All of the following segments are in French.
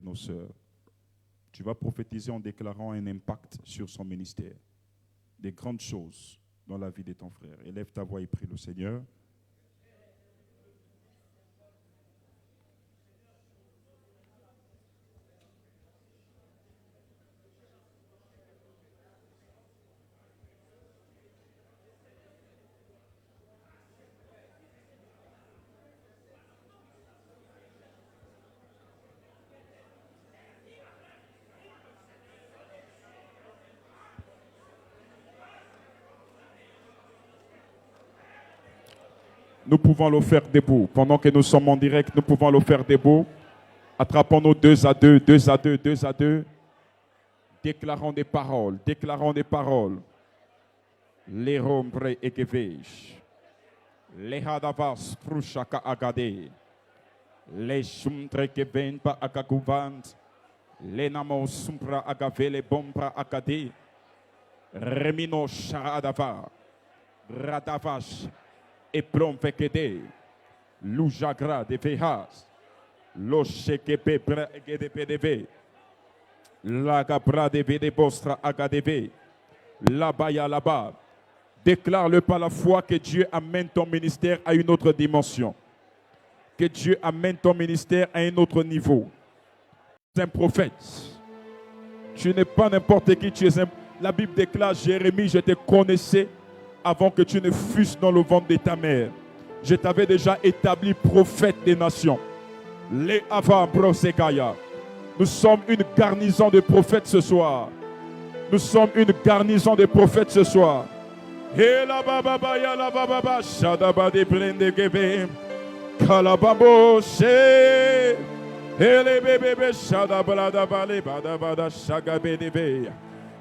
nos sœurs. Tu vas prophétiser en déclarant un impact sur son ministère. Des grandes choses dans la vie de ton frère. Élève ta voix et prie le Seigneur. Nous pouvons le faire debout. Pendant que nous sommes en direct, nous pouvons le faire debout. Attrapons-nous 2 à 2, 2 à 2, 2 à 2. Déclarons des paroles, déclarons des paroles. Les rombre et gevej. Les hadavas prushaka agade. Les shumtre geven pa agaguvant. Les namos sumpra agave les bombra agade. Remino sharadava. Radavash. Et plomfekede, l'oujagra de vehas, l'ochekepe pregedepedeve, l'agabra de vedebostra agadeve, là-bas là-bas. Déclare-le par la foi que Dieu amène ton ministère à une autre dimension. Que Dieu amène ton ministère à un autre niveau. Tu es un prophète. Tu n'es pas n'importe qui, tu es un... La Bible déclare, Jérémie, je te connaissais avant que tu ne fusses dans le ventre de ta mère. Je t'avais déjà établi prophète des nations. Les Avambrosekaya. Nous sommes une garnison de prophètes ce soir. Nous sommes une garnison de prophètes ce soir. Et la baba ya la baba shadaba de blende gebe kalababo she et les bébés shadabla da bale bada bada shagabe de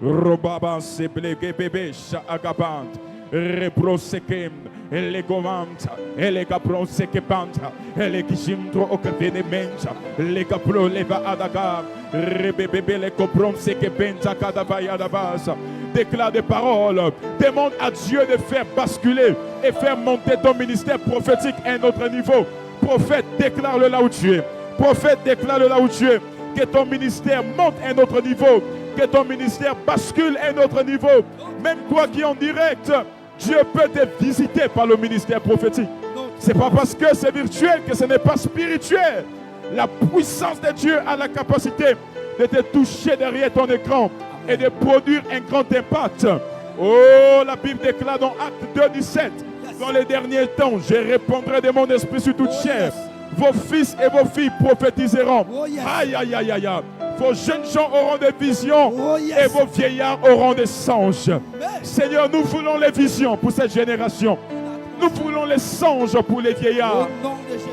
robaba se blege bébé shagaband. Reprosekem, ele gomanta, ele caprosekepanta, ele gishimtro okavenementa, ele capro leva adaga, rebebebe le copronsekepenta kadavaya davasa. Déclare des paroles, demande à Dieu de faire basculer et faire monter ton ministère prophétique à un autre niveau. Prophète, déclare-le là où tu es. Prophète, déclare-le là où tu es. Que ton ministère monte à un autre niveau. Que ton ministère bascule à un autre niveau. Même toi qui es en direct, Dieu peut te visiter par le ministère prophétique. Ce n'est pas parce que c'est virtuel que ce n'est pas spirituel. La puissance de Dieu a la capacité de te toucher derrière ton écran et de produire un grand impact. Oh, la Bible déclare dans Acte 2:17, dans les derniers temps, je répandrai de mon esprit sur toute chair. Vos fils et vos filles prophétiseront. Aïe, aïe, aïe, aïe, aïe. Vos jeunes gens auront des visions et vos vieillards auront des songes. Seigneur, nous voulons les visions pour cette génération. Nous voulons les songes pour les vieillards.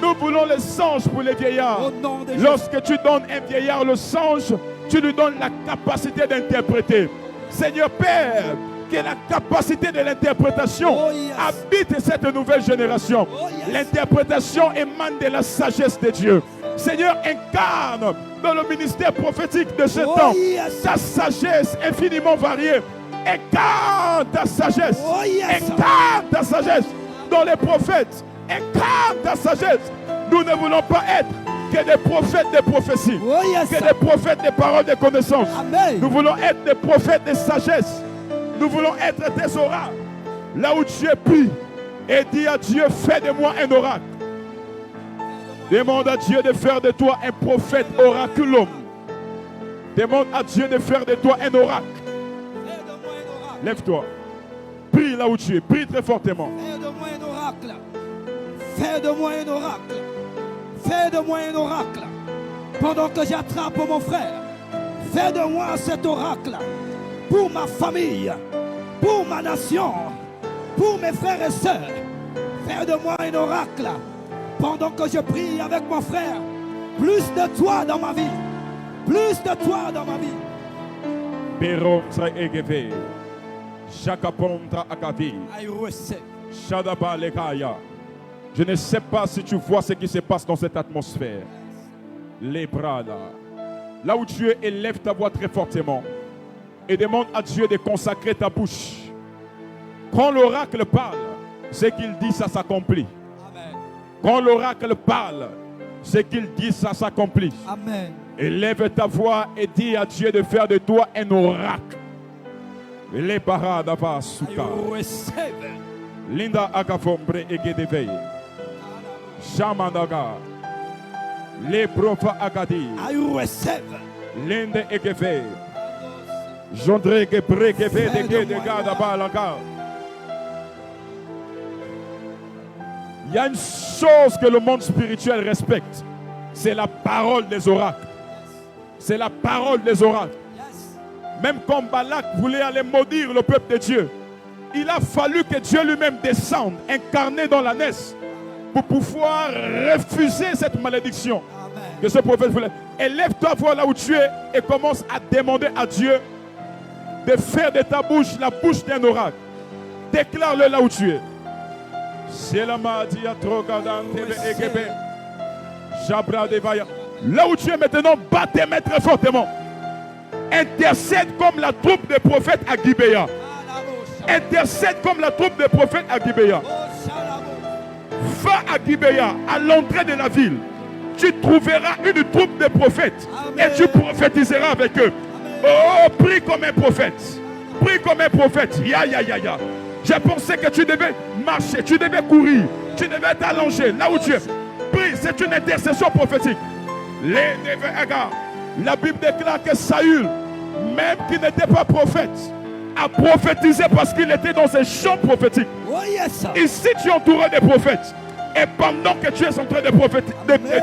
Nous voulons les songes pour les vieillards. Lorsque tu donnes un vieillard le songe, tu lui donnes la capacité d'interpréter. Seigneur Père, que la capacité de l'interprétation habite cette nouvelle génération. L'interprétation émane de la sagesse de Dieu. Seigneur, incarne dans le ministère prophétique de ce temps ta sagesse infiniment variée. Incarne ta sagesse. Incarne ta sagesse dans les prophètes. Incarne ta sagesse. Nous ne voulons pas être que des prophètes de prophétie, que des prophètes de paroles de connaissance. Nous voulons être des prophètes de sagesse. Nous voulons être des oracles. Là où tu es pris et dis à Dieu, fais de moi un oracle. Demande à Dieu de faire de toi un prophète oraculum. Demande à Dieu de faire de toi un oracle. Lève-toi. Prie là où tu es. Prie très fortement. Fais de moi un oracle. Fais de moi un oracle. Fais de moi un oracle. Pendant que j'attrape mon frère, fais de moi cet oracle. Pour ma famille, pour ma nation, pour mes frères et sœurs. Fais de moi un oracle. Pendant que je prie avec mon frère, plus de toi dans ma vie. Plus de toi dans ma vie. Je ne sais pas si tu vois ce qui se passe dans cette atmosphère. Les bras là. Là où tu es, élève ta voix très fortement. Et demande à Dieu de consacrer ta bouche. Quand l'oracle parle, ce qu'il dit, ça s'accomplit. Quand l'oracle parle, ce qu'il dit, ça s'accomplit. Amen. Élève ta voix et dis à Dieu de faire de toi un oracle. Les parades à Souka. I receive. Linda Agafombre Egedeveye. Shamandaga. Les profa Agadi. I receive. Linde Egeve. Jondre Gebre Geve de Gadabalaga. Il y a une chose que le monde spirituel respecte. C'est la parole des oracles. C'est la parole des oracles. Yes. Même quand Balak voulait aller maudire le peuple de Dieu, il a fallu que Dieu lui-même descende, incarné dans la naisse, pour pouvoir refuser cette malédiction Amen. que ce prophète voulait. Élève-toi, vois là où tu es et commence à demander à Dieu de faire de ta bouche la bouche d'un oracle. Déclare-le là où tu es. C'est la maladie à Trogadante et Egebe. Jabra Devaya. Là où tu es maintenant, bats tes mains très fortement. Intercède comme la troupe des prophètes à Gibéa. Intercède comme la troupe des prophètes à Gibéa. Va à Gibéa, à l'entrée de la ville. Tu trouveras une troupe de prophètes. Amen. Et tu prophétiseras avec eux. Oh, prie comme un prophète. Prie comme un prophète. Ya, ya, ya, ya. J'ai pensé que tu devais marcher, tu devais courir, tu devais t'allonger là où tu es. Prie, c'est une intercession prophétique. La Bible déclare que Saül, même qui n'était pas prophète, a prophétisé parce qu'il était dans un champ prophétique. Oh yes. Ici, tu es entouré des prophètes. Et pendant que tu es en train de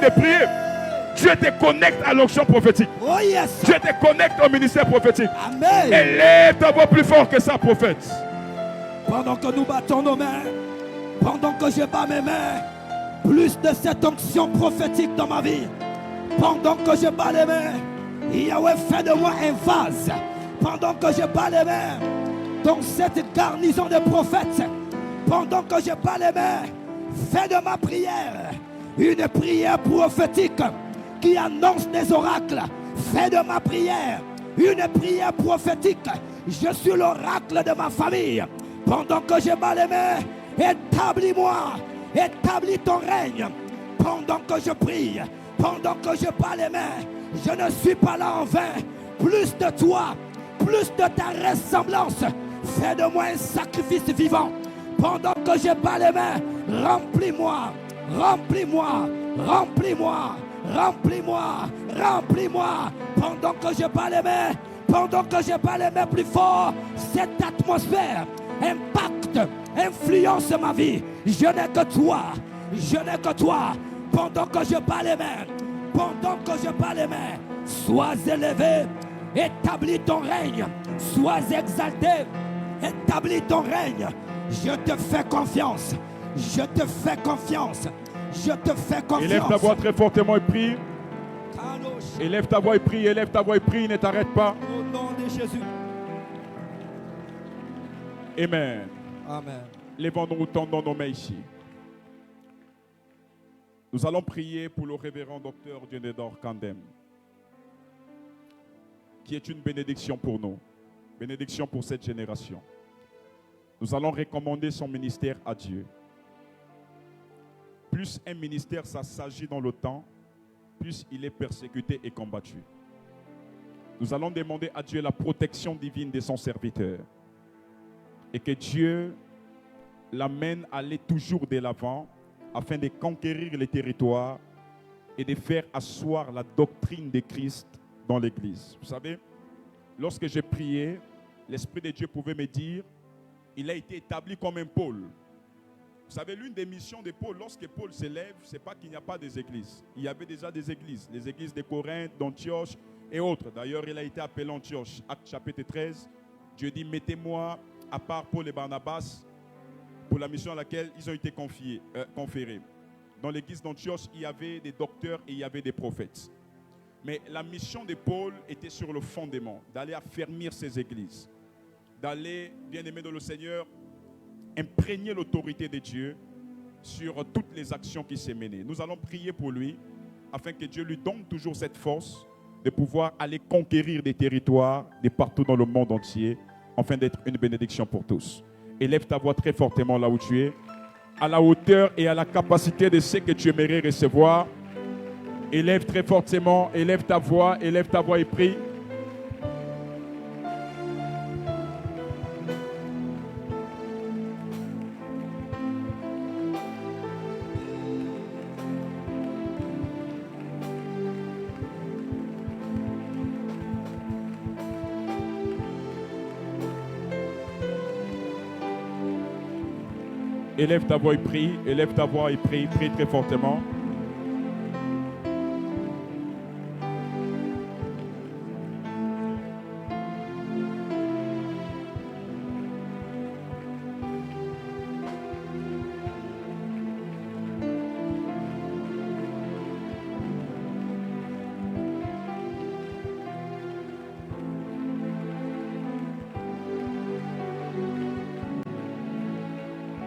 prier, Dieu te connecte à l'onction prophétique. Oh yes. Dieu te connecte au ministère prophétique. Amen. Élève ta voix plus fort que ça, prophète. Pendant que nous battons nos mains, pendant que je bats mes mains, plus de cette onction prophétique dans ma vie. Pendant que je bats les mains, Yahweh fait de moi un vase. Pendant que je bats les mains, dans cette garnison de prophètes, pendant que je bats les mains, fais de ma prière une prière prophétique qui annonce des oracles. Fais de ma prière une prière prophétique. Je suis l'oracle de ma famille. Pendant que je bats les mains, établis-moi, établis ton règne. Pendant que je prie, pendant que je bats les mains, je ne suis pas là en vain. Plus de toi, plus de ta ressemblance, fais de moi un sacrifice vivant. Pendant que je bats les mains, remplis-moi, remplis-moi, remplis-moi, remplis-moi, remplis-moi. Pendant que je bats les mains, pendant que je bats les mains plus fort, cette atmosphère impacte, influence ma vie. Je n'ai que toi, je n'ai que toi. Pendant que je bats les mains, pendant que je bats les mains, sois élevé, établis ton règne, sois exalté, établis ton règne. Je te fais confiance, je te fais confiance, je te fais confiance. Élève ta voix très fortement et prie. Élève ta voix et prie, élève ta voix et prie, ne t'arrête pas. Au nom de Jésus. Amen. Amen. Lèvons-nous, tendons nos mains ici. Nous allons prier pour le révérend docteur Dionedor Kandem, qui est une bénédiction pour nous, bénédiction pour cette génération. Nous allons recommander son ministère à Dieu. Plus un ministère ça s'agit dans le temps, plus il est persécuté et combattu. Nous allons demander à Dieu la protection divine de son serviteur et que Dieu l'amène à aller toujours de l'avant afin de conquérir les territoires et de faire asseoir la doctrine de Christ dans l'Église. Vous savez, lorsque j'ai prié, l'Esprit de Dieu pouvait me dire, il a été établi comme un pôle. Vous savez, l'une des missions de Paul, lorsque Paul s'élève, ce n'est pas qu'il n'y a pas des églises. Il y avait déjà des églises, les églises de Corinthe, d'Antioche et autres. D'ailleurs, il a été appelé Antioche. Acte chapitre 13, Dieu dit, mettez-moi à part Paul et Barnabas pour la mission à laquelle ils ont été conférés. Dans l'église d'Antioche, il y avait des docteurs et il y avait des prophètes. Mais la mission de Paul était sur le fondement, d'aller affermir ces églises, d'aller, bien aimé dans le Seigneur, imprégner l'autorité de Dieu sur toutes les actions qui s'est menées. Nous allons prier pour lui, afin que Dieu lui donne toujours cette force de pouvoir aller conquérir des territoires de partout dans le monde entier, afin d'être une bénédiction pour tous. Élève ta voix très fortement là où tu es, à la hauteur et à la capacité de ce que tu aimerais recevoir. Élève très fortement, élève ta voix et prie. Élève ta voix et prie très fortement.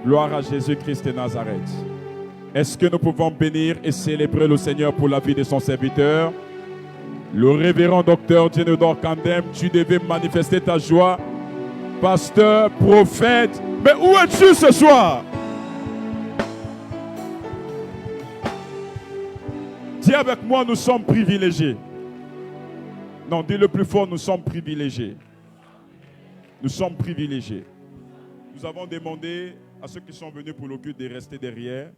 Gloire à Jésus-Christ de Nazareth. Est-ce que nous pouvons bénir et célébrer le Seigneur pour la vie de son serviteur? Le révérend docteur Djenedor Kandem, tu devais manifester ta joie. Pasteur, prophète, mais où es-tu ce soir? Dis avec moi, nous sommes privilégiés. Non, dis le plus fort, nous sommes privilégiés. Nous sommes privilégiés. Nous avons demandé à ceux qui sont venus pour le culte de rester derrière,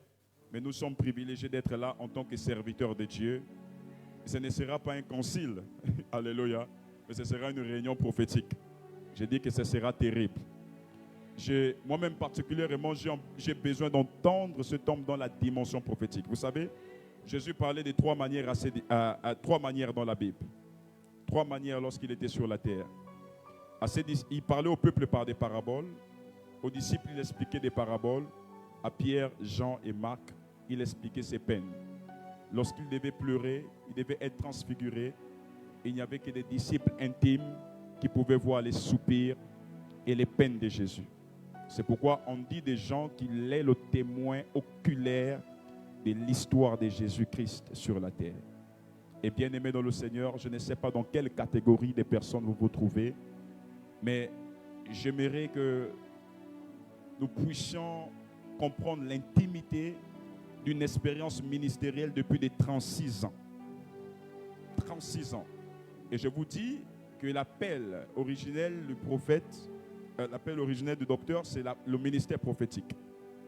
mais nous sommes privilégiés d'être là en tant que serviteurs de Dieu. Ce ne sera pas un concile, alléluia, mais ce sera une réunion prophétique. Je dis que ce sera terrible. Moi-même particulièrement, j'ai besoin d'entendre cet homme dans la dimension prophétique. Vous savez, Jésus parlait de trois manières dans la Bible. Trois manières lorsqu'il était sur la terre. Il parlait au peuple par des paraboles. Aux disciples, il expliquait des paraboles. À Pierre, Jean et Marc, il expliquait ses peines. Lorsqu'il devait pleurer, il devait être transfiguré. Il n'y avait que des disciples intimes qui pouvaient voir les soupirs et les peines de Jésus. C'est pourquoi on dit des gens qu'il est le témoin oculaire de l'histoire de Jésus-Christ sur la terre. Et bien aimé dans le Seigneur, je ne sais pas dans quelle catégorie de personnes vous vous trouvez, mais j'aimerais que nous puissions comprendre l'intimité d'une expérience ministérielle depuis des 36 ans. 36 ans. Et je vous dis que l'appel originel du prophète, l'appel originel du docteur, c'est le ministère prophétique.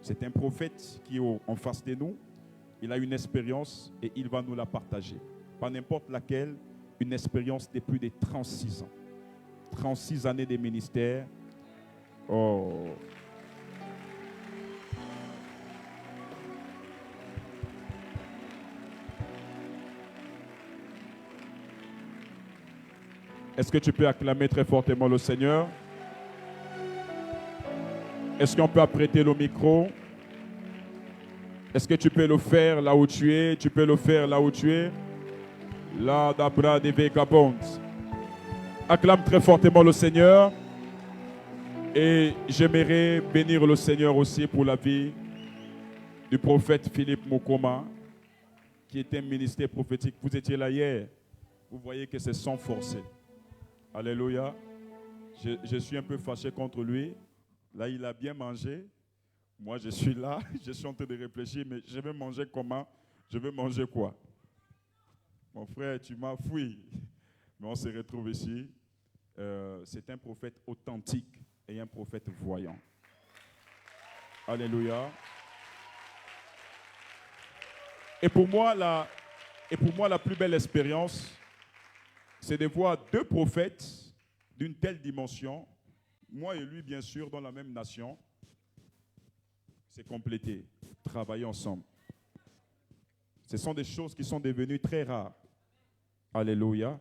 C'est un prophète qui est en face de nous. Il a une expérience et il va nous la partager. Pas n'importe laquelle, une expérience de plus de 36 ans. 36 années de ministère. Oh. Est-ce que tu peux acclamer très fortement le Seigneur? Est-ce qu'on peut apprêter le micro? Est-ce que tu peux le faire là où tu es? Tu peux le faire là où tu es? Là, d'abra de vagabonds. Acclame très fortement le Seigneur. Et j'aimerais bénir le Seigneur aussi pour la vie du prophète Philippe Mukoma, qui était un ministère prophétique. Vous étiez là hier. Vous voyez que c'est sans forcer. Alléluia. Je suis un peu fâché contre lui. Là, il a bien mangé. Moi, je suis là. Je suis en train de réfléchir, mais je vais manger comment? Je vais manger quoi? Mon frère, tu m'as fouillé. Mais on se retrouve ici. C'est un prophète authentique et un prophète voyant. Alléluia. Et pour moi, la plus belle expérience, c'est de voir deux prophètes d'une telle dimension, moi et lui bien sûr, dans la même nation, c'est compléter, travailler ensemble. Ce sont des choses qui sont devenues très rares. Alléluia.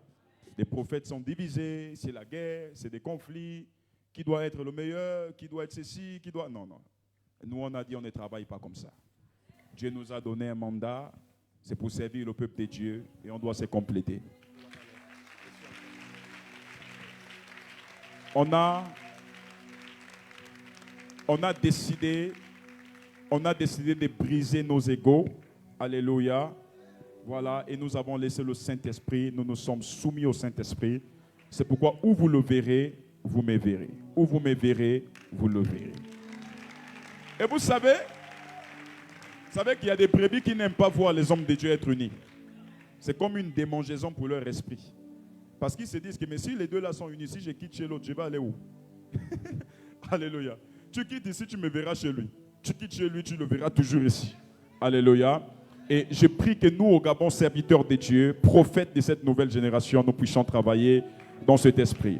Les prophètes sont divisés, c'est la guerre, c'est des conflits. Qui doit être le meilleur, qui doit être ceci, qui doit... Non. Nous, on a dit, on ne travaille pas comme ça. Dieu nous a donné un mandat, c'est pour servir le peuple de Dieu et on doit se compléter. On a décidé de briser nos égos. Alléluia. Voilà, et nous avons laissé le Saint-Esprit, nous nous sommes soumis au Saint-Esprit. C'est pourquoi où vous le verrez, vous me verrez. Où vous me verrez, vous le verrez. Et vous savez qu'il y a des brebis qui n'aiment pas voir les hommes de Dieu être unis. C'est comme une démangeaison pour leur esprit. Parce qu'ils se disent que mais si les deux là sont unis, si je quitte chez l'autre, je vais aller où? Alléluia. Tu quittes ici, tu me verras chez lui. Tu quittes chez lui, tu le verras toujours ici. Alléluia. Et je prie que nous, au Gabon, serviteurs de Dieu, prophètes de cette nouvelle génération, nous puissions travailler dans cet esprit.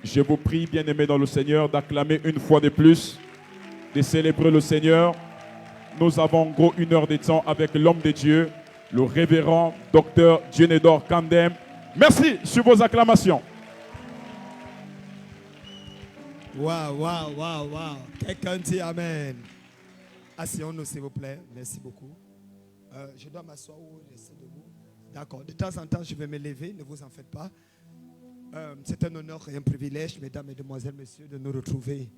Je vous prie, bien-aimés dans le Seigneur, d'acclamer une fois de plus, de célébrer le Seigneur. Nous avons en gros 1 heure de temps avec l'homme de Dieu, le révérend docteur Dieudonné Kandem. Merci sur vos acclamations. Waouh, waouh, waouh, waouh. Quelqu'un dit Amen. Asseyons-nous, s'il vous plaît. Merci beaucoup. Je dois m'asseoir ou rester debout? D'accord. De temps en temps, je vais me lever. Ne vous en faites pas. C'est un honneur et un privilège, mesdames, mesdemoiselles, messieurs, de nous retrouver.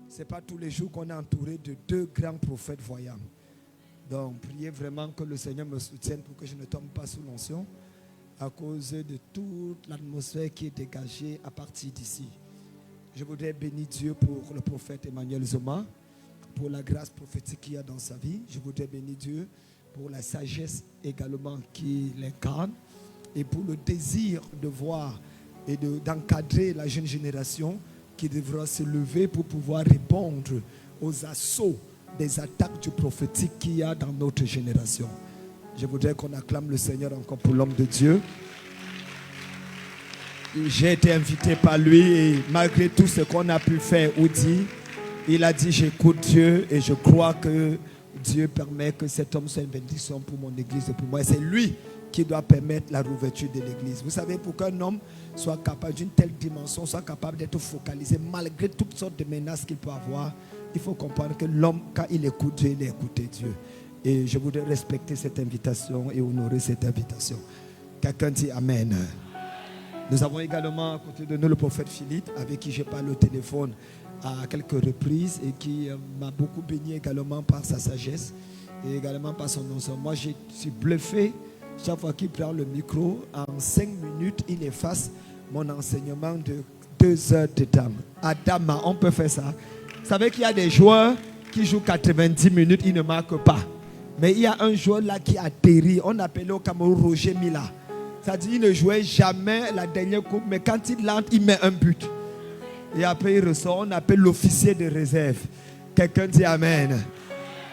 Ce n'est pas tous les jours qu'on est entouré de deux grands prophètes voyants. Donc, priez vraiment que le Seigneur me soutienne pour que je ne tombe pas sous l'onction à cause de toute l'atmosphère qui est dégagée à partir d'ici. Je voudrais bénir Dieu pour le prophète Emmanuel Zoma, pour la grâce prophétique qu'il y a dans sa vie. Je voudrais bénir Dieu pour la sagesse également qu'il incarne et pour le désir de voir et d'encadrer la jeune génération qui devra se lever pour pouvoir répondre aux assauts des attaques du prophétique qu'il y a dans notre génération. Je voudrais qu'on acclame le Seigneur encore pour l'homme de Dieu. J'ai été invité par lui et malgré tout ce qu'on a pu faire ou dire, il a dit j'écoute Dieu et je crois que Dieu permet que cet homme soit une bénédiction pour mon église et pour moi. Et c'est lui qui doit permettre la rouverture de l'église. Vous savez, pour qu'un homme soit capable d'une telle dimension, soit capable d'être focalisé malgré toutes sortes de menaces qu'il peut avoir, il faut comprendre que l'homme, quand il écoute Dieu, il a écouté Dieu. Et je voudrais respecter cette invitation et honorer cette invitation. Quelqu'un dit Amen. Nous avons également à côté de nous le prophète Philippe, avec qui je parle au téléphone à quelques reprises et qui m'a beaucoup béni également par sa sagesse et également par son enseignement. Moi, je suis bluffé chaque fois qu'il prend le micro. En 5 minutes, il efface mon enseignement de 2 heures de temps. Adama, on peut faire ça. Vous savez qu'il y a des joueurs qui jouent 90 minutes, ils ne marquent pas. Mais il y a un joueur là qui atterrit. On appelait au Cameroun Roger Mila. C'est-à-dire qu'il ne jouait jamais la dernière coupe, mais quand il entre, il met un but. Et après, il ressort. On appelle l'officier de réserve. Quelqu'un dit Amen.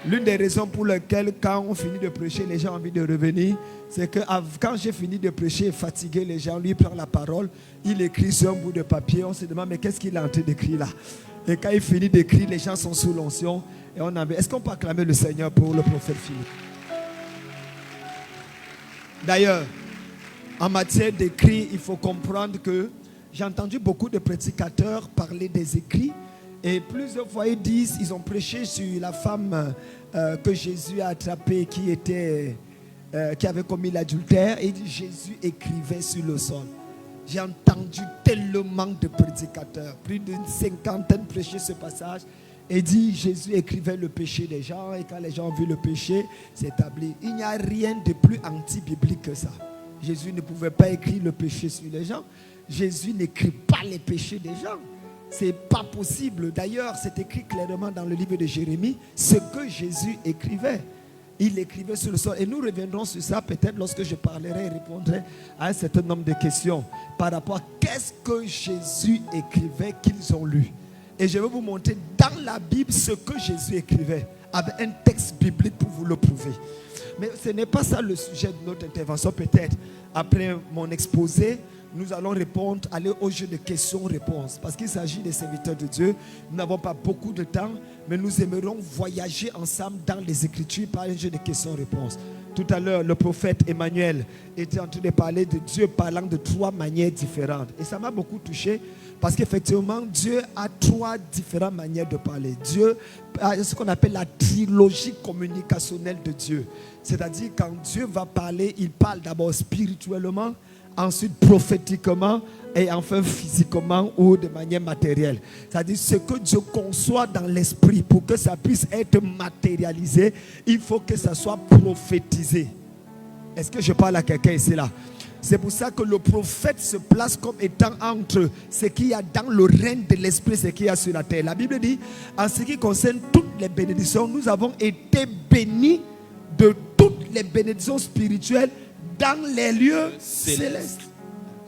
L'une des raisons pour lesquelles, quand on finit de prêcher, les gens ont envie de revenir, c'est que quand j'ai fini de prêcher, fatigué, les gens, lui prend la parole, il écrit sur un bout de papier. On se demande, mais qu'est-ce qu'il est en train d'écrire là? Et quand il finit d'écrire, les gens sont sous l'onction. Et on avait. Est-ce qu'on peut acclamer le Seigneur pour le prophète Philippe? D'ailleurs, en matière d'écrit, il faut comprendre que j'ai entendu beaucoup de prédicateurs parler des écrits. Et plusieurs fois, ils disent, ils ont prêché sur la femme que Jésus a attrapée, qui avait commis l'adultère. Et Jésus écrivait sur le sol. J'ai entendu tellement de prédicateurs, plus d'une 50aine prêcher ce passage. Et dit, Jésus écrivait le péché des gens. Et quand les gens ont vu le péché, c'est établi. Il n'y a rien de plus anti-biblique que ça. Jésus ne pouvait pas écrire le péché sur les gens. Jésus n'écrit pas les péchés des gens. C'est pas possible. D'ailleurs, c'est écrit clairement dans le livre de Jérémie ce que Jésus écrivait. Il écrivait sur le sol. Et nous reviendrons sur ça peut-être lorsque je parlerai et répondrai à un certain nombre de questions par rapport à qu'est-ce que Jésus écrivait qu'ils ont lu. Et je vais vous montrer dans la Bible ce que Jésus écrivait avec un texte biblique pour vous le prouver. Mais ce n'est pas ça le sujet de notre intervention. Peut-être après mon exposé, nous allons répondre, aller au jeu de questions-réponses. Parce qu'il s'agit des serviteurs de Dieu. Nous n'avons pas beaucoup de temps, mais nous aimerons voyager ensemble dans les Écritures par un jeu de questions-réponses. Tout à l'heure, le prophète Emmanuel était en train de parler de Dieu parlant de 3 manières différentes. Et ça m'a beaucoup touché parce qu'effectivement, Dieu a 3 différentes manières de parler. Dieu a ce qu'on appelle la trilogie communicationnelle de Dieu. C'est-à-dire quand Dieu va parler, il parle d'abord spirituellement, ensuite prophétiquement et enfin physiquement ou de manière matérielle. C'est-à-dire ce que Dieu conçoit dans l'esprit pour que ça puisse être matérialisé, il faut que ça soit prophétisé. Est-ce que je parle à quelqu'un ici là? C'est pour ça que le prophète se place comme étant entre ce qu'il y a dans le règne de l'esprit et ce qu'il y a sur la terre. La Bible dit, en ce qui concerne toutes les bénédictions, nous avons été bénis de toutes les bénédictions spirituelles dans les lieux célestes.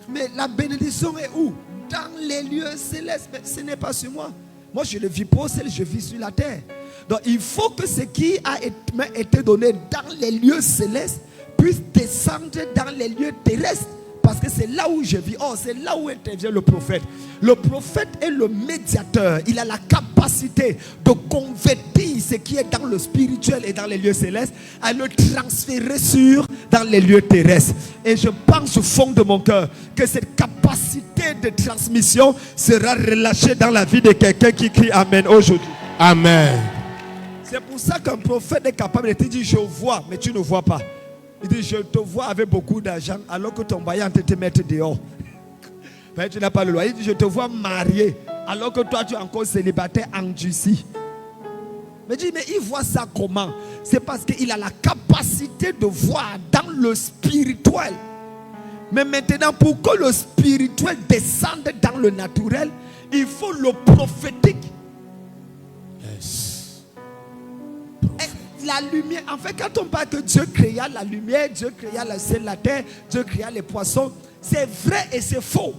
Mais la bénédiction est où? Dans les lieux célestes. Mais ce n'est pas sur moi. Moi, je ne vis pas au ciel, je vis sur la terre. Donc, il faut que ce qui a été donné dans les lieux célestes puisse descendre dans les lieux terrestres. Parce que c'est là où je vis. Oh, c'est là où intervient le prophète. Le prophète est le médiateur. Il a la capacité de convertir ce qui est dans le spirituel et dans les lieux célestes à le transférer dans les lieux terrestres. Et je pense au fond de mon cœur que cette capacité de transmission sera relâchée dans la vie de quelqu'un qui crie Amen aujourd'hui. Amen. C'est pour ça qu'un prophète est capable de te dire je vois, mais tu ne vois pas. Il dit, je te vois avec beaucoup d'argent alors que ton baillant te mettre dehors. Mais tu n'as pas le loyer. Il dit, je te vois marié alors que toi tu es encore célibataire endurci. Mais il voit ça comment? C'est parce qu'il a la capacité de voir dans le spirituel. Mais maintenant, pour que le spirituel descende dans le naturel, il faut le prophétique. Yes. La lumière, en fait, quand on parle que Dieu créa la lumière, Dieu créa le ciel, la terre, Dieu créa les poissons, c'est vrai et c'est faux.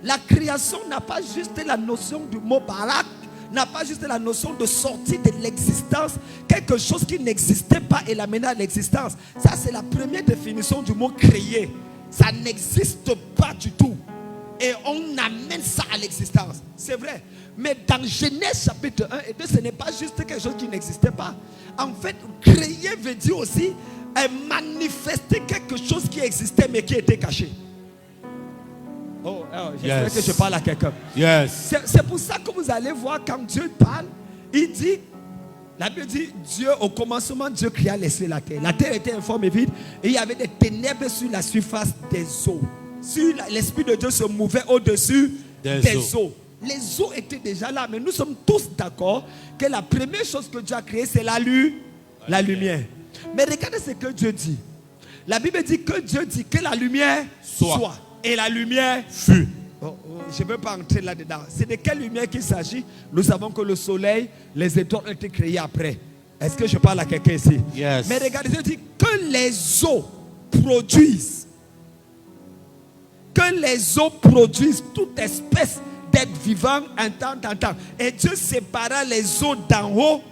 La création n'a pas juste la notion du mot barak, n'a pas juste la notion de sortie de l'existence, quelque chose qui n'existait pas et l'amener à l'existence. Ça, c'est la première définition du mot créer. Ça n'existe pas du tout. Et on amène ça à l'existence. C'est vrai. Mais dans Genèse chapitre 1 et 2, ce n'est pas juste quelque chose qui n'existait pas. En fait, créer veut dire aussi manifester quelque chose qui existait mais qui était caché. J'espère que je parle à quelqu'un. Yes. C'est pour ça que vous allez voir quand Dieu parle, il dit, la Bible dit, Dieu, au commencement, Dieu créa les cieux et la terre. La terre était informe et vide et il y avait des ténèbres sur la surface des eaux. L'Esprit de Dieu se mouvait au-dessus des eaux. Les eaux étaient déjà là, mais nous sommes tous d'accord que la première chose que Dieu a créée, c'est la lumière. Mais regardez ce que Dieu dit. La Bible dit que Dieu dit que la lumière soit. Et la lumière fut. Je ne veux pas entrer là-dedans. C'est de quelle lumière qu'il s'agit? Nous savons que le soleil, les étoiles ont été créées après. Est-ce que je parle à quelqu'un ici? Yes. Mais regardez, Dieu dit que les eaux produisent. Que les eaux produisent toute espèce d'être vivant un temps. Et Dieu sépara les eaux d'en haut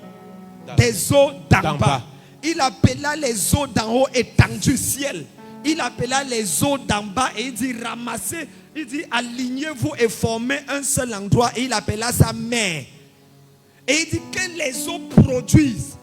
des eaux d'en bas. Il appela les eaux d'en haut étendues ciel. Il appela les eaux d'en bas et il dit ramassez, il dit alignez-vous et formez un seul endroit. Et il appela ça mer. Et il dit que les eaux produisent.